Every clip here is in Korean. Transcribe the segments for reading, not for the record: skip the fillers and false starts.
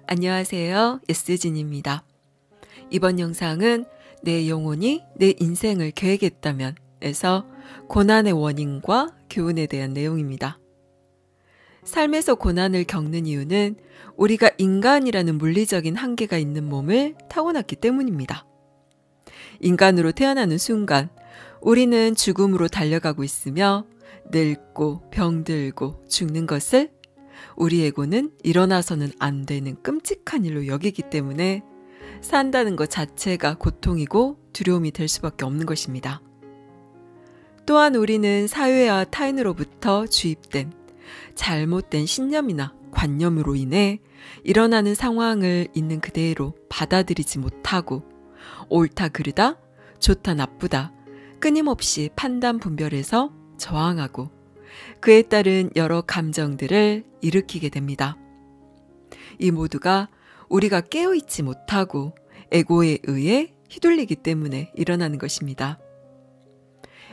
안녕하세요. 예스진입니다. 이번 영상은 내 영혼이 내 인생을 계획했다면 에서 고난의 원인과 교훈에 대한 내용입니다. 삶에서 고난을 겪는 이유는 우리가 인간이라는 물리적인 한계가 있는 몸을 타고났기 때문입니다. 인간으로 태어나는 순간 우리는 죽음으로 달려가고 있으며 늙고 병들고 죽는 것을 우리 에고는 일어나서는 안 되는 끔찍한 일로 여기기 때문에 산다는 것 자체가 고통이고 두려움이 될 수밖에 없는 것입니다. 또한 우리는 사회와 타인으로부터 주입된 잘못된 신념이나 관념으로 인해 일어나는 상황을 있는 그대로 받아들이지 못하고 옳다 그르다, 좋다 나쁘다 끊임없이 판단 분별해서 저항하고 그에 따른 여러 감정들을 일으키게 됩니다. 이 모두가 우리가 깨어있지 못하고 에고에 의해 휘둘리기 때문에 일어나는 것입니다.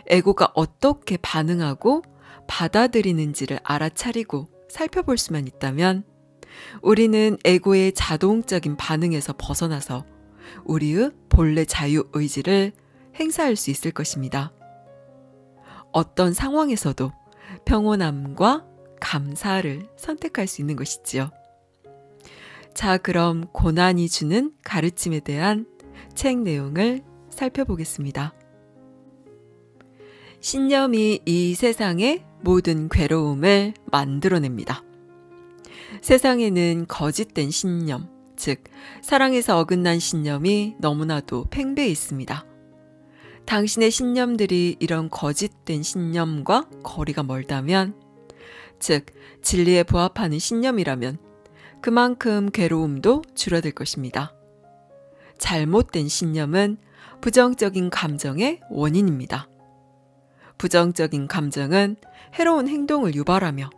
에고가 어떻게 반응하고 받아들이는지를 알아차리고 살펴볼 수만 있다면 우리는 에고의 자동적인 반응에서 벗어나서 우리의 본래 자유의지를 행사할 수 있을 것입니다. 어떤 상황에서도 평온함과 감사를 선택할 수 있는 것이지요. 자, 그럼 고난이 주는 가르침에 대한 책 내용을 살펴보겠습니다. 신념이 이 세상의 모든 괴로움을 만들어냅니다. 세상에는 거짓된 신념, 즉 사랑에서 어긋난 신념이 너무나도 팽배해 있습니다. 당신의 신념들이 이런 거짓된 신념과 거리가 멀다면, 즉 진리에 부합하는 신념이라면 그만큼 괴로움도 줄어들 것입니다. 잘못된 신념은 부정적인 감정의 원인입니다. 부정적인 감정은 해로운 행동을 유발하며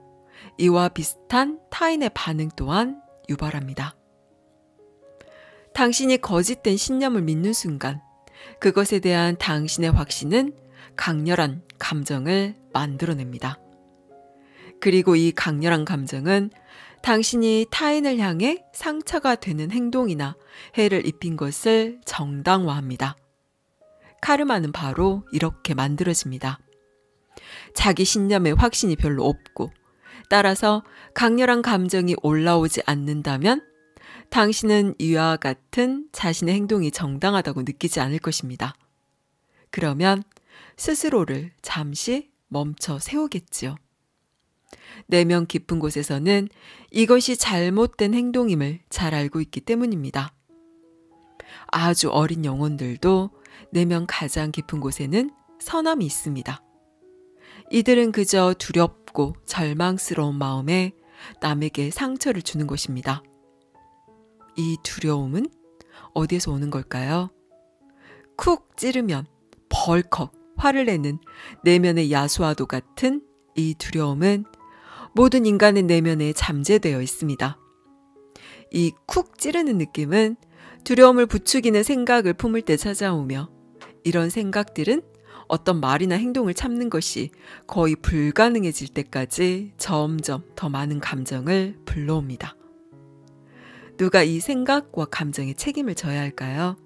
이와 비슷한 타인의 반응 또한 유발합니다. 당신이 거짓된 신념을 믿는 순간 그것에 대한 당신의 확신은 강렬한 감정을 만들어냅니다. 그리고 이 강렬한 감정은 당신이 타인을 향해 상처가 되는 행동이나 해를 입힌 것을 정당화합니다. 카르마는 바로 이렇게 만들어집니다. 자기 신념에 확신이 별로 없고 따라서 강렬한 감정이 올라오지 않는다면 당신은 이와 같은 자신의 행동이 정당하다고 느끼지 않을 것입니다. 그러면 스스로를 잠시 멈춰 세우겠지요. 내면 깊은 곳에서는 이것이 잘못된 행동임을 잘 알고 있기 때문입니다. 아주 어린 영혼들도 내면 가장 깊은 곳에는 선함이 있습니다. 이들은 그저 두렵고 절망스러운 마음에 남에게 상처를 주는 것입니다. 이 두려움은 어디에서 오는 걸까요? 쿡 찌르면 벌컥 화를 내는 내면의 야수와도 같은 이 두려움은 모든 인간의 내면에 잠재되어 있습니다. 이 쿡 찌르는 느낌은 두려움을 부추기는 생각을 품을 때 찾아오며 이런 생각들은 어떤 말이나 행동을 참는 것이 거의 불가능해질 때까지 점점 더 많은 감정을 불러옵니다. 누가 이 생각과 감정에 책임을 져야 할까요?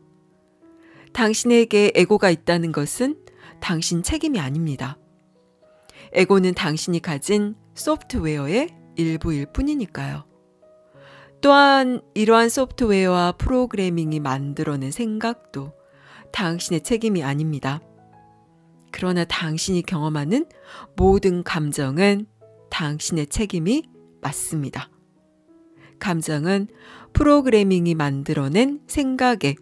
당신에게 에고가 있다는 것은 당신 책임이 아닙니다. 에고는 당신이 가진 소프트웨어의 일부일 뿐이니까요. 또한 이러한 소프트웨어와 프로그래밍이 만들어낸 생각도 당신의 책임이 아닙니다. 그러나 당신이 경험하는 모든 감정은 당신의 책임이 맞습니다. 감정은 프로그래밍이 만들어낸 생각에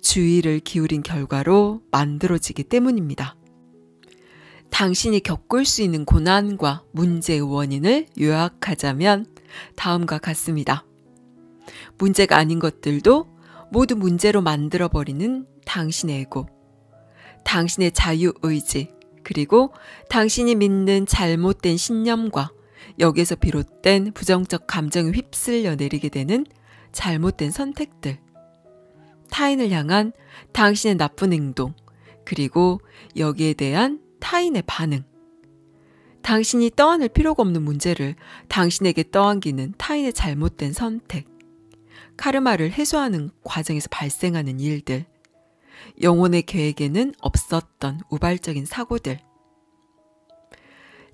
주의를 기울인 결과로 만들어지기 때문입니다. 당신이 겪을 수 있는 고난과 문제의 원인을 요약하자면 다음과 같습니다. 문제가 아닌 것들도 모두 문제로 만들어버리는 당신의 에고, 당신의 자유의지, 그리고 당신이 믿는 잘못된 신념과 여기에서 비롯된 부정적 감정에 휩쓸려 내리게 되는 잘못된 선택들, 타인을 향한 당신의 나쁜 행동, 그리고 여기에 대한 타인의 반응, 당신이 떠안을 필요가 없는 문제를 당신에게 떠안기는 타인의 잘못된 선택, 카르마를 해소하는 과정에서 발생하는 일들, 영혼의 계획에는 없었던 우발적인 사고들,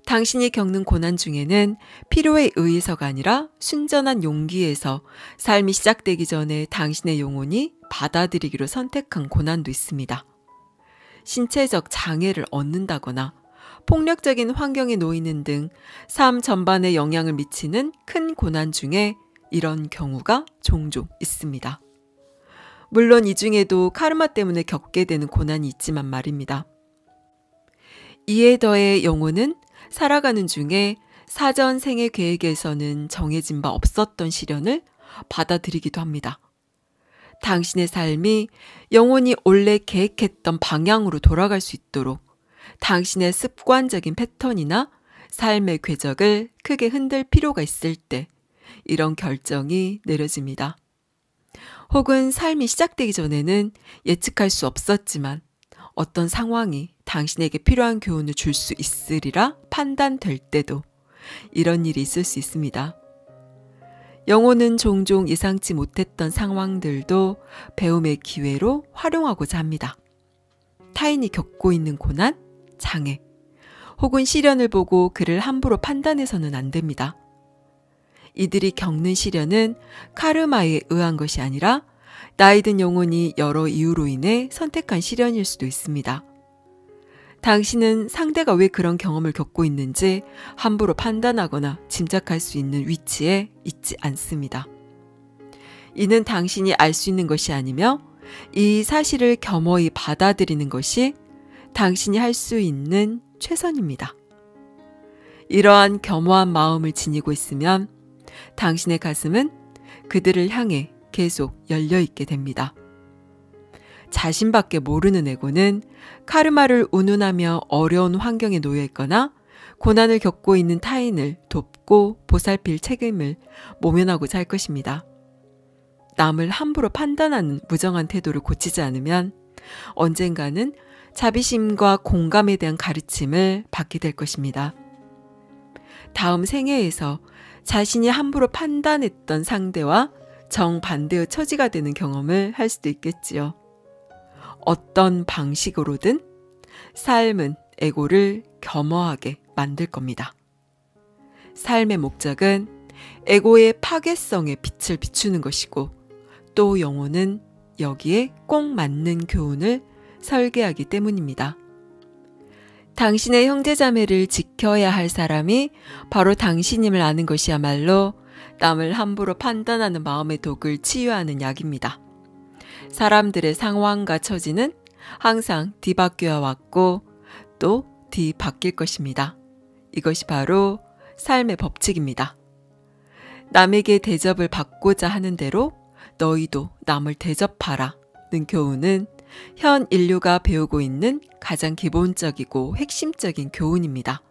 당신이 겪는 고난 중에는 필요에 의해서가 아니라 순전한 용기에서 삶이 시작되기 전에 당신의 영혼이 받아들이기로 선택한 고난도 있습니다. 신체적 장애를 얻는다거나 폭력적인 환경에 놓이는 등 삶 전반에 영향을 미치는 큰 고난 중에 이런 경우가 종종 있습니다. 물론 이 중에도 카르마 때문에 겪게 되는 고난이 있지만 말입니다. 이에 더해 영혼은 살아가는 중에 사전 생애 계획에서는 정해진 바 없었던 시련을 받아들이기도 합니다. 당신의 삶이 영혼이 원래 계획했던 방향으로 돌아갈 수 있도록 당신의 습관적인 패턴이나 삶의 궤적을 크게 흔들 필요가 있을 때 이런 결정이 내려집니다. 혹은 삶이 시작되기 전에는 예측할 수 없었지만 어떤 상황이 당신에게 필요한 교훈을 줄 수 있으리라 판단될 때도 이런 일이 있을 수 있습니다. 영혼은 종종 예상치 못했던 상황들도 배움의 기회로 활용하고자 합니다. 타인이 겪고 있는 고난, 장애, 혹은 시련을 보고 그를 함부로 판단해서는 안 됩니다. 이들이 겪는 시련은 카르마에 의한 것이 아니라 나이 든 영혼이 여러 이유로 인해 선택한 시련일 수도 있습니다. 당신은 상대가 왜 그런 경험을 겪고 있는지 함부로 판단하거나 짐작할 수 있는 위치에 있지 않습니다. 이는 당신이 알 수 있는 것이 아니며 이 사실을 겸허히 받아들이는 것이 당신이 할 수 있는 최선입니다. 이러한 겸허한 마음을 지니고 있으면 당신의 가슴은 그들을 향해 계속 열려있게 됩니다. 자신밖에 모르는 에고는 카르마를 운운하며 어려운 환경에 놓여 있거나 고난을 겪고 있는 타인을 돕고 보살필 책임을 모면하고자 할 것입니다. 남을 함부로 판단하는 무정한 태도를 고치지 않으면 언젠가는 자비심과 공감에 대한 가르침을 받게 될 것입니다. 다음 생애에서 자신이 함부로 판단했던 상대와 정반대의 처지가 되는 경험을 할 수도 있겠지요. 어떤 방식으로든 삶은 에고를 겸허하게 만들 겁니다. 삶의 목적은 에고의 파괴성에 빛을 비추는 것이고 또 영혼은 여기에 꼭 맞는 교훈을 설계하기 때문입니다. 당신의 형제자매를 지켜야 할 사람이 바로 당신임을 아는 것이야말로 남을 함부로 판단하는 마음의 독을 치유하는 약입니다. 사람들의 상황과 처지는 항상 뒤바뀌어 왔고 또 뒤바뀔 것입니다. 이것이 바로 삶의 법칙입니다. 남에게 대접을 받고자 하는 대로 너희도 남을 대접하라는 교훈은 현 인류가 배우고 있는 가장 기본적이고 핵심적인 교훈입니다.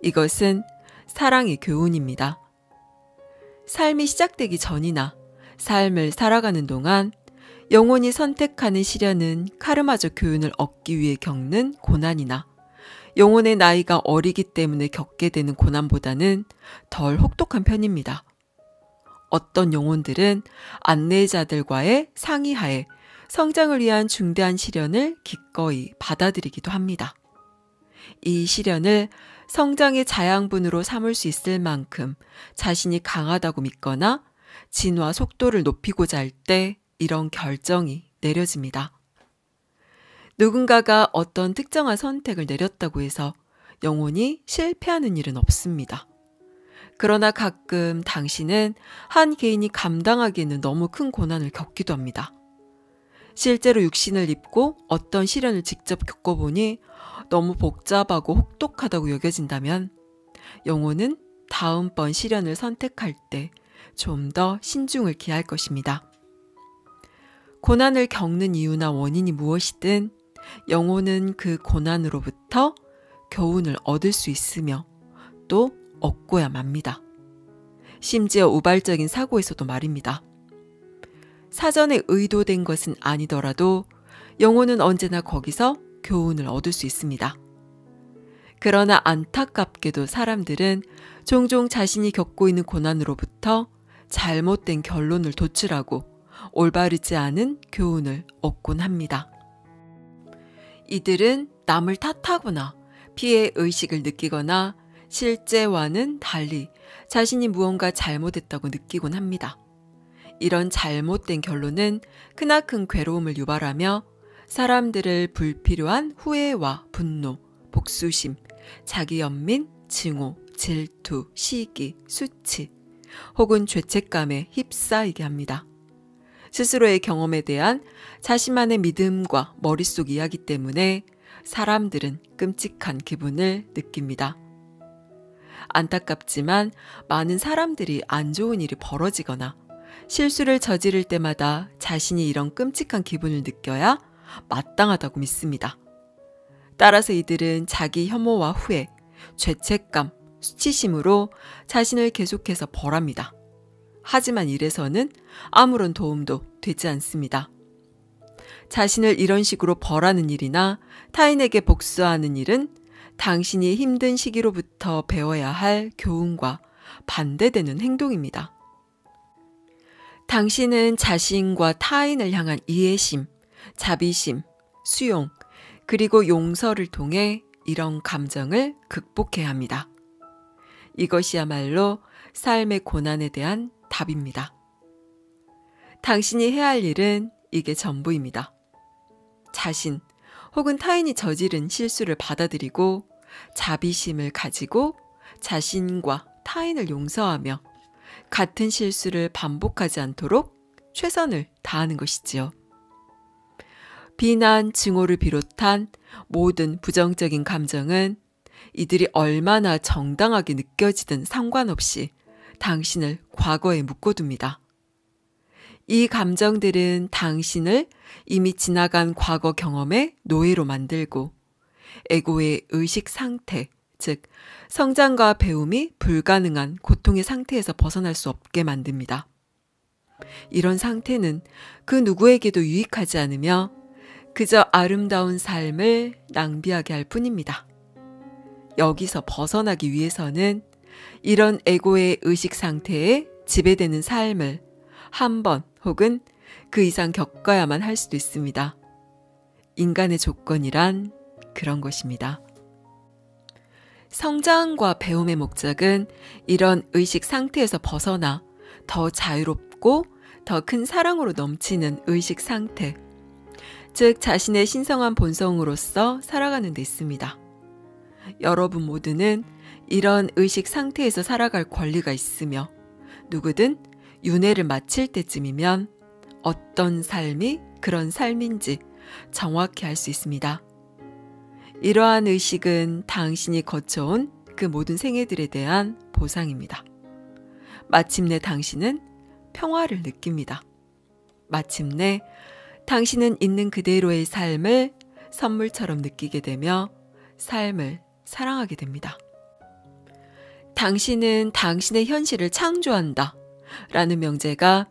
이것은 사랑의 교훈입니다. 삶이 시작되기 전이나 삶을 살아가는 동안 영혼이 선택하는 시련은 카르마적 교훈을 얻기 위해 겪는 고난이나 영혼의 나이가 어리기 때문에 겪게 되는 고난보다는 덜 혹독한 편입니다. 어떤 영혼들은 안내자들과의 상의하에 성장을 위한 중대한 시련을 기꺼이 받아들이기도 합니다. 이 시련을 성장의 자양분으로 삼을 수 있을 만큼 자신이 강하다고 믿거나 진화 속도를 높이고자 할 때 이런 결정이 내려집니다. 누군가가 어떤 특정한 선택을 내렸다고 해서 영혼이 실패하는 일은 없습니다. 그러나 가끔 당신은 한 개인이 감당하기에는 너무 큰 고난을 겪기도 합니다. 실제로 육신을 입고 어떤 시련을 직접 겪어보니 너무 복잡하고 혹독하다고 여겨진다면 영혼은 다음번 시련을 선택할 때 좀 더 신중을 기할 것입니다. 고난을 겪는 이유나 원인이 무엇이든 영혼은 그 고난으로부터 교훈을 얻을 수 있으며 또 얻고야 맙니다. 심지어 우발적인 사고에서도 말입니다. 사전에 의도된 것은 아니더라도 영혼은 언제나 거기서 교훈을 얻을 수 있습니다. 그러나 안타깝게도 사람들은 종종 자신이 겪고 있는 고난으로부터 잘못된 결론을 도출하고 올바르지 않은 교훈을 얻곤 합니다. 이들은 남을 탓하거나 피해 의식을 느끼거나 실제와는 달리 자신이 무언가 잘못했다고 느끼곤 합니다. 이런 잘못된 결론은 크나큰 괴로움을 유발하며 사람들을 불필요한 후회와 분노, 복수심, 자기 연민, 증오, 질투, 시기, 수치 혹은 죄책감에 휩싸이게 합니다. 스스로의 경험에 대한 자신만의 믿음과 머릿속 이야기 때문에 사람들은 끔찍한 기분을 느낍니다. 안타깝지만 많은 사람들이 안 좋은 일이 벌어지거나 실수를 저지를 때마다 자신이 이런 끔찍한 기분을 느껴야 마땅하다고 믿습니다. 따라서 이들은 자기 혐오와 후회, 죄책감, 수치심으로 자신을 계속해서 벌합니다. 하지만 이래서는 아무런 도움도 되지 않습니다. 자신을 이런 식으로 벌하는 일이나 타인에게 복수하는 일은 당신이 힘든 시기로부터 배워야 할 교훈과 반대되는 행동입니다. 당신은 자신과 타인을 향한 이해심, 자비심, 수용, 그리고 용서를 통해 이런 감정을 극복해야 합니다. 이것이야말로 삶의 고난에 대한 답입니다. 당신이 해야 할 일은 이게 전부입니다. 자신 혹은 타인이 저지른 실수를 받아들이고 자비심을 가지고 자신과 타인을 용서하며 같은 실수를 반복하지 않도록 최선을 다하는 것이지요. 비난, 증오를 비롯한 모든 부정적인 감정은 이들이 얼마나 정당하게 느껴지든 상관없이 당신을 과거에 묶어둡니다. 이 감정들은 당신을 이미 지나간 과거 경험의 노예로 만들고 에고의 의식 상태, 즉 성장과 배움이 불가능한 고통의 상태에서 벗어날 수 없게 만듭니다. 이런 상태는 그 누구에게도 유익하지 않으며 그저 아름다운 삶을 낭비하게 할 뿐입니다. 여기서 벗어나기 위해서는 이런 에고의 의식 상태에 지배되는 삶을 한 번 혹은 그 이상 겪어야만 할 수도 있습니다. 인간의 조건이란 그런 것입니다. 성장과 배움의 목적은 이런 의식 상태에서 벗어나 더 자유롭고 더 큰 사랑으로 넘치는 의식 상태, 즉 자신의 신성한 본성으로서 살아가는 데 있습니다. 여러분 모두는 이런 의식 상태에서 살아갈 권리가 있으며 누구든 윤회를 마칠 때쯤이면 어떤 삶이 그런 삶인지 정확히 알 수 있습니다. 이러한 의식은 당신이 거쳐온 그 모든 생애들에 대한 보상입니다. 마침내 당신은 평화를 느낍니다. 마침내 당신은 있는 그대로의 삶을 선물처럼 느끼게 되며 삶을 사랑하게 됩니다. 당신은 당신의 현실을 창조한다 라는 명제가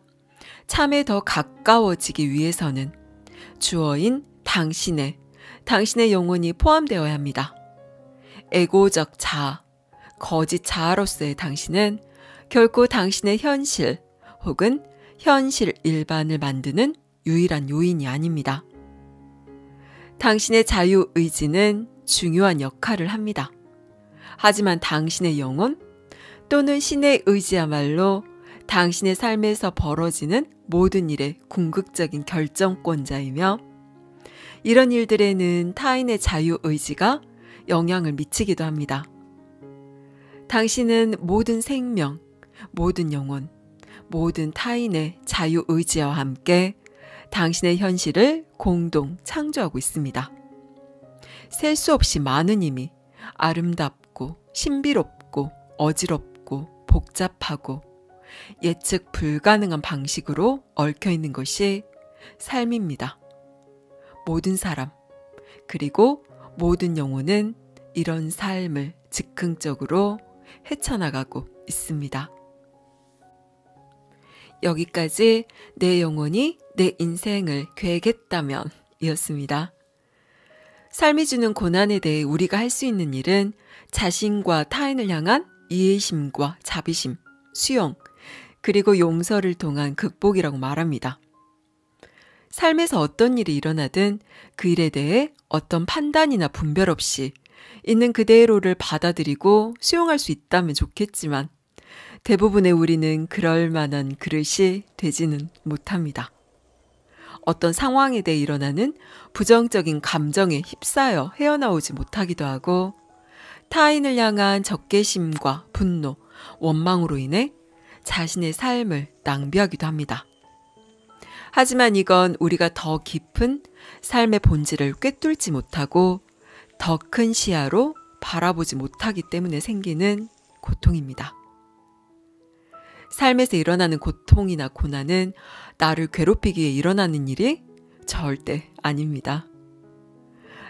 참에 더 가까워지기 위해서는 주어인 당신의 영혼이 포함되어야 합니다. 에고적 자아, 거짓 자아로서의 당신은 결코 당신의 현실 혹은 현실 일반을 만드는 유일한 요인이 아닙니다. 당신의 자유의지는 중요한 역할을 합니다. 하지만 당신의 영혼 또는 신의 의지야말로 당신의 삶에서 벌어지는 모든 일의 궁극적인 결정권자이며 이런 일들에는 타인의 자유의지가 영향을 미치기도 합니다. 당신은 모든 생명, 모든 영혼, 모든 타인의 자유의지와 함께 당신의 현실을 공동 창조하고 있습니다. 셀 수 없이 많은 힘이 아름답고 신비롭고 어지럽고 복잡하고 예측 불가능한 방식으로 얽혀 있는 것이 삶입니다. 모든 사람, 그리고 모든 영혼은 이런 삶을 즉흥적으로 헤쳐나가고 있습니다. 여기까지 내 영혼이 내 인생을 계획했다면 이었습니다. 삶이 주는 고난에 대해 우리가 할 수 있는 일은 자신과 타인을 향한 이해심과 자비심, 수용, 그리고 용서를 통한 극복이라고 말합니다. 삶에서 어떤 일이 일어나든 그 일에 대해 어떤 판단이나 분별 없이 있는 그대로를 받아들이고 수용할 수 있다면 좋겠지만 대부분의 우리는 그럴 만한 그릇이 되지는 못합니다. 어떤 상황에 대해 일어나는 부정적인 감정에 휩싸여 헤어나오지 못하기도 하고 타인을 향한 적개심과 분노, 원망으로 인해 자신의 삶을 낭비하기도 합니다. 하지만 이건 우리가 더 깊은 삶의 본질을 꿰뚫지 못하고 더 큰 시야로 바라보지 못하기 때문에 생기는 고통입니다. 삶에서 일어나는 고통이나 고난은 나를 괴롭히기 위해 일어나는 일이 절대 아닙니다.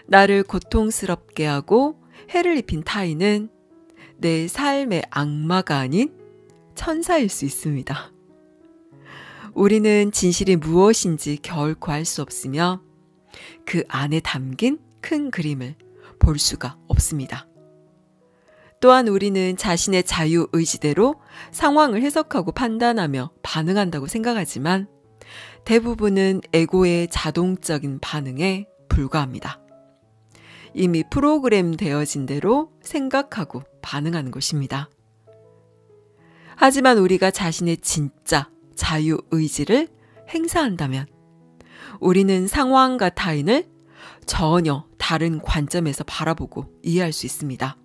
나를 고통스럽게 하고 해를 입힌 타인은 내 삶의 악마가 아닌 천사일 수 있습니다. 우리는 진실이 무엇인지 결코 알 수 없으며 그 안에 담긴 큰 그림을 볼 수가 없습니다. 또한 우리는 자신의 자유의지대로 상황을 해석하고 판단하며 반응한다고 생각하지만 대부분은 에고의 자동적인 반응에 불과합니다. 이미 프로그램 되어진 대로 생각하고 반응하는 것입니다. 하지만 우리가 자신의 진짜 자유의지를 행사한다면 우리는 상황과 타인을 전혀 다른 관점에서 바라보고 이해할 수 있습니다.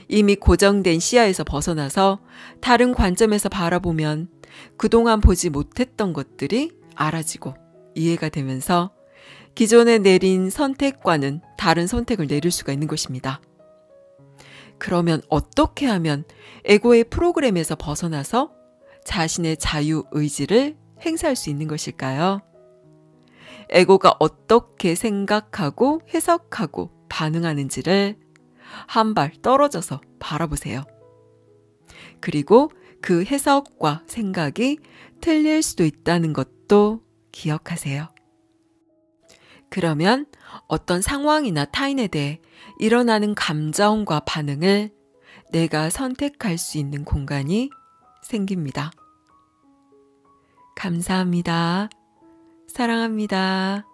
이미 고정된 시야에서 벗어나서 다른 관점에서 바라보면 그동안 보지 못했던 것들이 알아지고 이해가 되면서 기존에 내린 선택과는 다른 선택을 내릴 수가 있는 것입니다. 그러면 어떻게 하면 에고의 프로그램에서 벗어나서 자신의 자유의지를 행사할 수 있는 것일까요? 에고가 어떻게 생각하고 해석하고 반응하는지를 한 발 떨어져서 바라보세요. 그리고 그 해석과 생각이 틀릴 수도 있다는 것도 기억하세요. 그러면 어떤 상황이나 타인에 대해 일어나는 감정과 반응을 내가 선택할 수 있는 공간이 생깁니다. 감사합니다. 사랑합니다.